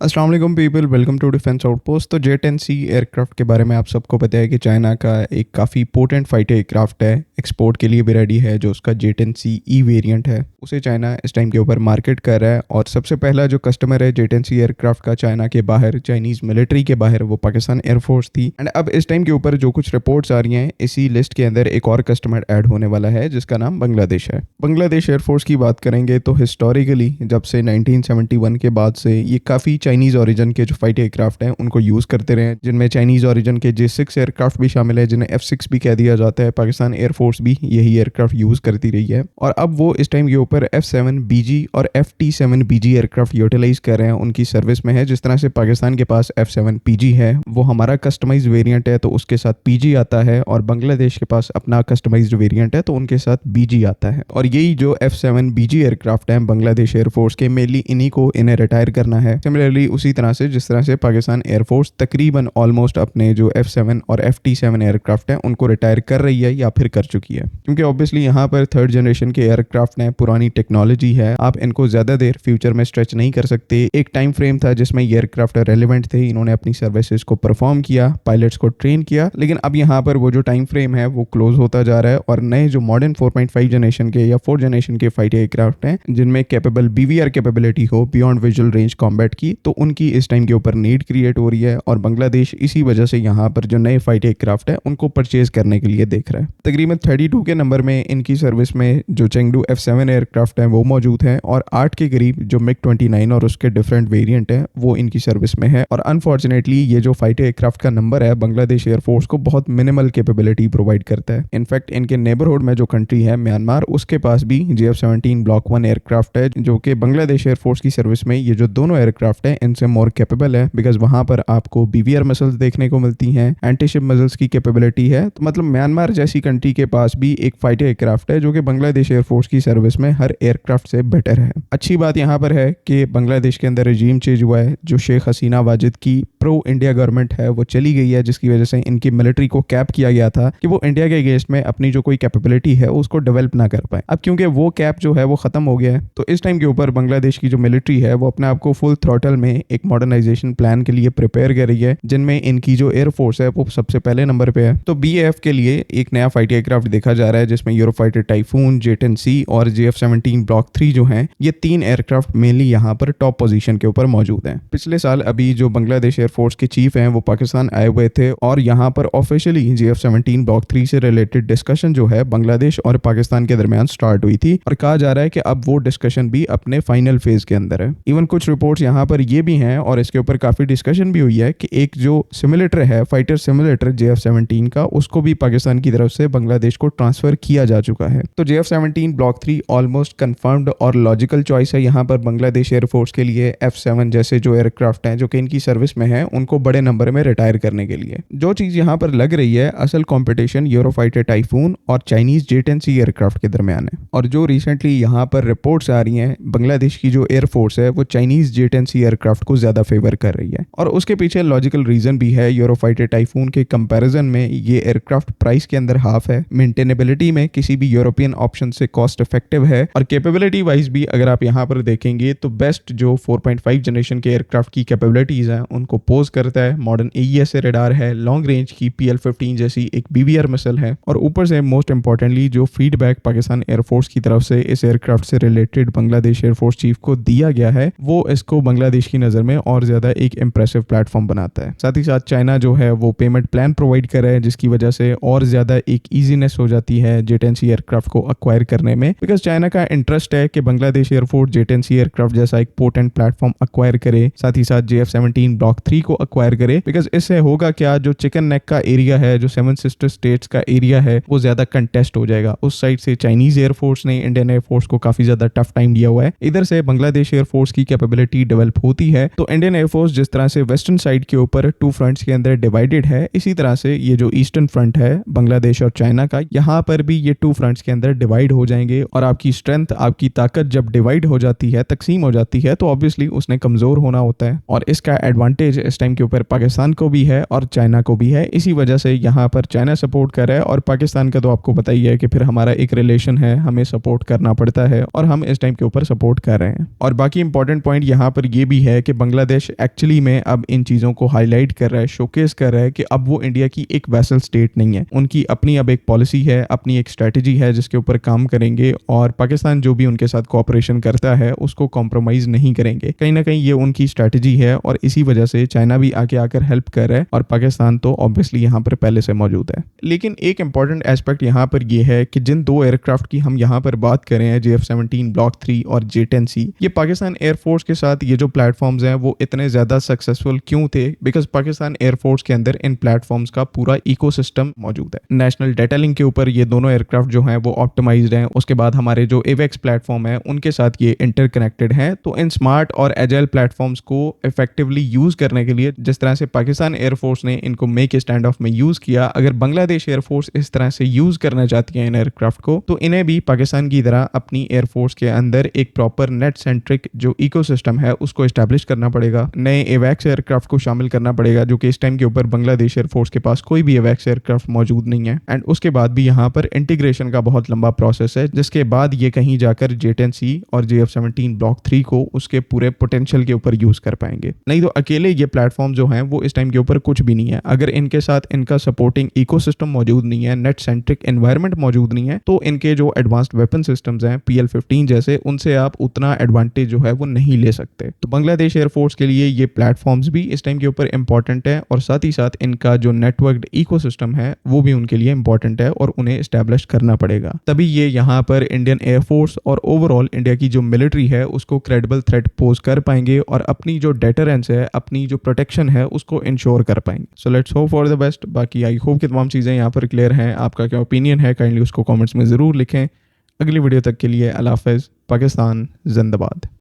अस्सलाम वालेकुम people, welcome to defence outpost. तो J-10C एयरक्राफ्ट के बारे में आप सबको पता है कि चाइना का एक काफ़ी पोटेंट फाइटर एयरक्राफ्ट है, एक्सपोर्ट के लिए भी रेडी है। जो उसका J-10C वेरिएंट है उसे चाइना इस टाइम के ऊपर मार्केट कर रहा है। और सबसे पहला जो कस्टमर है J-10C एयरक्राफ्ट का चाइना के बाहर, चाइनीज़ मिलिट्री के बाहर, वो पाकिस्तान एयरफोर्स थी। एंड अब इस टाइम के ऊपर जो कुछ रिपोर्ट्स आ रही हैं, इसी लिस्ट के अंदर एक और कस्टमर ऐड होने वाला है जिसका नाम बांग्लादेश है। बांग्लादेश एयरफोर्स की बात करेंगे तो हिस्टोरिकली जब से 1971 के बाद से ये काफ़ी चाइनीज़ ओरिजिन के जो फाइटर एयरक्राफ्ट हैं उनको यूज़ करते रहे हैं, जिनमें चाइनीज़ ओरिजिन के J-6 एयरक्राफ्ट भी शामिल है, जिन्हें F-6 भी कह दिया जाता है। पाकिस्तान एयरफोर्स भी यही एयरक्राफ्ट यूज़ करती रही है और अब वो इस टाइम के ऊपर F-7BG और F-T-7BG एयरक्राफ्ट यूटिलाइज कर रहे हैं, उनकी सर्विस में है। जिस तरह से पाकिस्तान के पास F-7PG है, वो हमारा कस्टमाइज वेरिएंट है तो उसके साथ PG आता है, और बांग्लादेश के पास अपना कस्टमाइज्ड वेरिएंट है तो उनके साथ BG आता है। और यही जो F-7BG एयरक्राफ्ट है बांग्लादेश एयरफोर्स के, मेनली इन्हें रिटायर करना है। सिमिलरली उसी तरह से जिस तरह से पाकिस्तान एयरफोर्स तकरीबन ऑलमोस्ट अपने जो F-7 और F-T-7 एयरक्राफ्ट हैं उनको रिटायर कर रही है या फिर कर चुकी है, क्योंकि ऑब्वियसली यहाँ पर थर्ड जनरेशन के एयरक्राफ्ट हैं, पुरानी टेक्नोलॉजी है, आप इनको ज़्यादा देर फ्यूचर में स्ट्रेच नहीं कर सकते। एक टाइम फ्रेम था जिसमें ये एयरक्राफ्ट रेलिवेंट थे, इन्होंने अपनी सर्विसेज को परफॉर्म किया, पायलट्स को ट्रेन किया, लेकिन अब यहाँ पर वो जो टाइम फ्रेम है वो क्लोज होता जा रहा है। और नए जो मॉडर्न 4.5 जनरेशन के या 4 जनरेशन के फाइटर एयरक्राफ्ट हैं, जिनमें कैपेबल BVR कैपेबिलिटी हो, बियॉन्ड विजुअल रेंज कॉम्बैट की, तो उनकी इस टाइम के ऊपर नीड क्रिएट हो रही है। और बांग्लादेश इसी वजह से यहाँ पर जो नए फाइटर एयरक्राफ्ट है उनको परचेज करने के लिए देख रहा है। तकरीबन 32 के नंबर में इनकी सर्विस में जो चेंगडू F-7 एयरक्राफ्ट है वो मौजूद है, और 8 के करीब जो MiG-29 और उसके डिफरेंट वेरिएंट है वो इनकी सर्विस में है। और अनफॉर्चुनेटली ये जो फाइटर एयरक्राफ्ट का नंबर है बांग्लादेश एयरफोर्स को बहुत मिनिमल कैपेबिलिटी प्रोवाइड करता है। इनफैक्ट इनके नेबरहुड में जो कंट्री है म्यांमार, उसके पास भी JF-17 ब्लॉक 1 एयरक्राफ्ट है, जो कि बांग्लादेश एयरफोर्स की सर्विस में ये जो दोनों एयरक्राफ्ट है इनसे मोर कैपेबल है, बिकॉज वहां पर आपको BVR मिसाइल्स देखने को मिलती हैं, एंटी-शिप मिसाइल्स की कैपेबिलिटी है। तो मतलब म्यांमार जैसी कंट्री के पास भी एक फाइटर एयरक्राफ्ट है जो कि बांग्लादेश एयरफोर्स की सर्विस में हर एयरक्राफ्ट से बेटर है। अच्छी बात यहाँ पर है कि बांग्लादेश के अंदर रजीम चेंज हुआ है, जो शेख हसीना वाजिद की प्रो इंडिया गवर्नमेंट है वो चली गई है, जिसकी वजह से इनकी मिलिट्री को कैप किया गया था कि वो इंडिया के अगेंस्ट में अपनी जो कोई कैपेबिलिटी है उसको डेवलप ना कर पाए। अब क्योंकि वो कैप जो है वो खत्म हो गया है, तो इस टाइम के ऊपर बांग्लादेश की जो मिलिट्री है वो अपने आप को फुल थ्रॉटल में एक मॉडर्नाइजेशन प्लान के लिए प्रिपेयर कर रही है, जिनमें इनकी जो एयरफोर्स है वो सबसे पहले नंबर पे है। तो BAF के लिए एक नया फाइटर एयरक्राफ्ट देखा जा रहा है, जिसमें यूरोफाइटर टाइफून, J-10C और JF-17 ब्लॉक 3 जो हैं, ये 3 एयरक्राफ्ट मेनली यहाँ पर टॉप पोजीशन के ऊपर मौजूद हैं। पिछले साल अभी जो बांग्लादेश एयरफोर्स के चीफ हैं वो पाकिस्तान आए हुए थे, और यहाँ पर ऑफिशियली JF-17 ब्लॉक 3 से रिलेटेड डिस्कशन जो है बांग्लादेश और पाकिस्तान के दरमियान स्टार्ट हुई थी, और कहा जा रहा है कि अब वो डिस्कशन भी अपने फाइनल फेज के अंदर है। इवन कुछ रिपोर्ट्स यहाँ पर ये भी हैं और इसके ऊपर काफी डिस्कशन भी हुई है कि एक जो सिमुलेटर है, फाइटर सिमुलेटर JF-17 का, उसको भी पाकिस्तान की तरफ से बांग्लादेश को ट्रांसफर किया जा चुका है। तो JF-17 ब्लॉक 3 ऑलमोस्ट कंफर्म्ड और लॉजिकल चॉइस है यहाँ पर बांग्लादेश एयरफोर्स के लिए। F-7 जैसे जो एयरक्राफ्ट हैं जो कि इनकी सर्विस में है उनको बड़े नंबर में रिटायर करने के लिए जो चीज यहाँ पर लग रही है, असल कंपटीशन यूरोफाइटर टाइफून और चाइनीज J-10C एयरक्राफ्ट के दरमियान है। और जो रिसेंटली यहाँ पर रिपोर्ट्स आ रही हैं, बांग्लादेश की जो एयरफोर्स है वो चाइनीज J-10C एयरक्राफ्ट को ज्यादा फेवर कर रही है, और उसके पीछे लॉजिकल रीजन भी है। यूरोफाइटर टाइफून के कंपैरिजन में ये एयरक्राफ्ट प्राइस के अंदर हाफ है, मेंटेनेबिलिटी में किसी भी यूरोपियन ऑप्शन से कॉस्ट इफेक्टिव है, और कैपेबिलिटी वाइज भी अगर आप यहाँ पर देखेंगे तो बेस्ट जो 4.5 जनरेशन के एयरक्राफ्ट की कैपेबिलिटीज हैं उनको पोज करता है। मॉडर्न AES रेडार है, लॉन्ग रेंज की PL-15 जैसी एक BVR मिसाइल है, और ऊपर से मोस्ट इंपॉर्टेंटली जो फीडबैक पाकिस्तान एयरफोर्स की तरफ से इस एयरक्राफ्ट से रिलेटेड बांग्लादेश एयरफोर्स चीफ को दिया गया है, वो इसको बांग्लादेश की नजर में और ज्यादा एक इंप्रेसिव प्लेटफॉर्म बनाता है। साथ ही साथ चाइना जो है वो पेमेंट प्लान प्रोवाइड कर रहा है, जिसकी वजह से और ज्यादा एक ईजीनेस हो जाती है J-10C एयरक्राफ्ट को अक्वायर करने में, बिकॉज चाइना का इंटरेस्ट है कि बांग्लादेश एयरफोर्स J-10C एयरक्राफ्ट जैसा एक पोटेंट प्लेटफॉर्म अक्वायर करे, साथ ही साथ JF-17 ब्लॉक 3 को अक्वायर करे। बिकॉज इससे होगा क्या, जो चिकन नेक का एरिया है, जो 7 सिस्टर स्टेट्स का एरिया है, वो ज्यादा कंटेस्ट हो जाएगा। उस साइड से चाइनीज एयरफोर्स ने इंडियन एयरफोर्स को काफी ज्यादा टफ टाइम दिया हुआ है, इधर से बांग्लादेश एयरफोर्स की कैपेबिलिटी डेवलप होती है। तो इंडियन एयरफोर्स जिस तरह से वेस्टर्न साइड के ऊपर 2 फ्रंट्स के अंदर डिवाइडेड है, इसी तरह से ये जो ईस्टर्न फ्रंट है बांग्लादेश और चाइना का, यहाँ पर भी ये 2 फ्रंट्स के अंदर डिवाइड हो जाएंगे। और आपकी स्ट्रेंथ, आपकी ताकत जब डिवाइड हो जाती है, तकसीम हो जाती है, तो ऑब्वियसली उसने कमजोर होना होता है, और इसका एडवांटेज इस टाइम के ऊपर पाकिस्तान को भी है और चाइना को भी है। इसी वजह से यहाँ पर चाइना सपोर्ट कर रहा है और पाकिस्तान का तो आपको पता ही है कि फिर हमारा एक रिलेशन है, हमें सपोर्ट करना पड़ता है और हम इस टाइम के ऊपर सपोर्ट कर रहे हैं। और बाकी इंपॉर्टेंट पॉइंट यहाँ पर ये भी है कि बांग्लादेश एक्चुअली में अब इन चीज़ों को हाईलाइट कर रहा है, शोकेस कर रहा है कि अब वो इंडिया की एक वैसल स्टेट नहीं है। उनकी अपनी अब एक पॉलिसी है, अपनी एक स्ट्रैटेजी है जिसके ऊपर काम करेंगे और पाकिस्तान जो भी उनके साथ कोऑपरेशन करता है उसको कॉम्प्रोमाइज़ नहीं करेंगे। कहीं ना कहीं ये उनकी स्ट्रैटेजी है और इसी वजह से चाइना भी आके आकर हेल्प कर रहा है और पाकिस्तान तो ऑब्वियसली यहाँ पर पहले से मौजूद है। लेकिन एक इंपॉर्टेंट एस्पेक्ट यहाँ पर ये है कि जिन दो एयरक्राफ्ट की हम यहाँ पर बात करें हैं, JF-17 ब्लॉक 3 और J-10C, ये पाकिस्तान एयरफोर्स के साथ ये जो प्लेटफॉर्म्स हैं वो इतने ज़्यादा सक्सेसफुल क्यों थे? बिकॉज पाकिस्तान एयरफोर्स के अंदर इन प्लेटफॉर्म्स का पूरा इकोसिस्टम मौजूद है। नेशनल डेटा लिंक के ऊपर ये दोनों एयरक्राफ्ट जो हैं वो ऑप्टिमाइज्ड हैं। उसके बाद हमारे जो एवेक्स प्लेटफॉर्म है उनके साथ ये इंटरकनेक्टेड हैं। तो इन स्मार्ट और एजाइल प्लेटफॉर्म्स को इफेक्टिवली यूज करने के लिए जिस तरह से पाकिस्तान एयरफोर्स ने इनको मेक स्टैंड ऑफ में यूज किया, अगर बांग्लादेश एयरफोर्स इस तरह से यूज करना चाहती है इन एयरक्राफ्ट को, तो इन्हें भी पाकिस्तान की तरह अपनी एयरफोर्स के अंदर एक प्रॉपर नेट सेंट्रिक जो इकोसिस्टम है उसको एस्टैब्लिश करना पड़ेगा। नए एवैक्स एयरक्राफ्ट को शामिल करना पड़ेगा जो कि इस टाइम के ऊपर बांग्लादेश एयरफोर्स के पास कोई भी एवैक्स एयरक्राफ्ट मौजूद नहीं है। एंड उसके बाद भी यहाँ पर इंटीग्रेशन का बहुत लंबा प्रोसेस है जिसके बाद ये कहीं जाकर J-10C और JF-17 ब्लॉक 3 को उसके पूरे पोटेंशियल के ऊपर यूज कर पाएंगे। नहीं तो अकेले ये प्लेटफॉर्म जो हैं वो इस टाइम के ऊपर कुछ भी नहीं है। अगर इनके साथ इनका सपोर्टिंग इकोसिस्टम मौजूद नहीं है, नेट सेंट्रिक एनवायरनमेंट मौजूद नहीं है, तो इनके जो एडवांस्ड वेपन सिस्टम्स हैं PL-15 जैसे, उनसे आप उतना एडवांटेज जो है वो नहीं ले सकते। तो बांग्लादेश एयरफोर्स के लिए ये प्लेटफॉर्म्स भी इस टाइम के ऊपर इंपॉर्टेंट है और साथ ही साथ इनका जो नेटवर्क्ड इकोसिस्टम है वो भी उनके लिए इंपॉर्टेंट है और उन्हें एस्टैब्लिश करना पड़ेगा। तभी ये यहाँ पर इंडियन एयरफोर्स और ओवरऑल इंडिया की जो मिलिट्री है उसको क्रेडिबल थ्रेट पोज कर पाएंगे और अपनी जो डेटरेंस है, अपनी जो प्रोटेक्शन है उसको इंश्योर कर पाएंगे। So let's hope for the best. बाकी आई होप कि तमाम चीज़ें यहाँ पर क्लियर हैं। आपका क्या ओपिनियन है काइंडली उसको कमेंट्स में ज़रूर लिखें। अगली वीडियो तक के लिए अल्लाह हाफ़िज़। पाकिस्तान जिंदाबाद।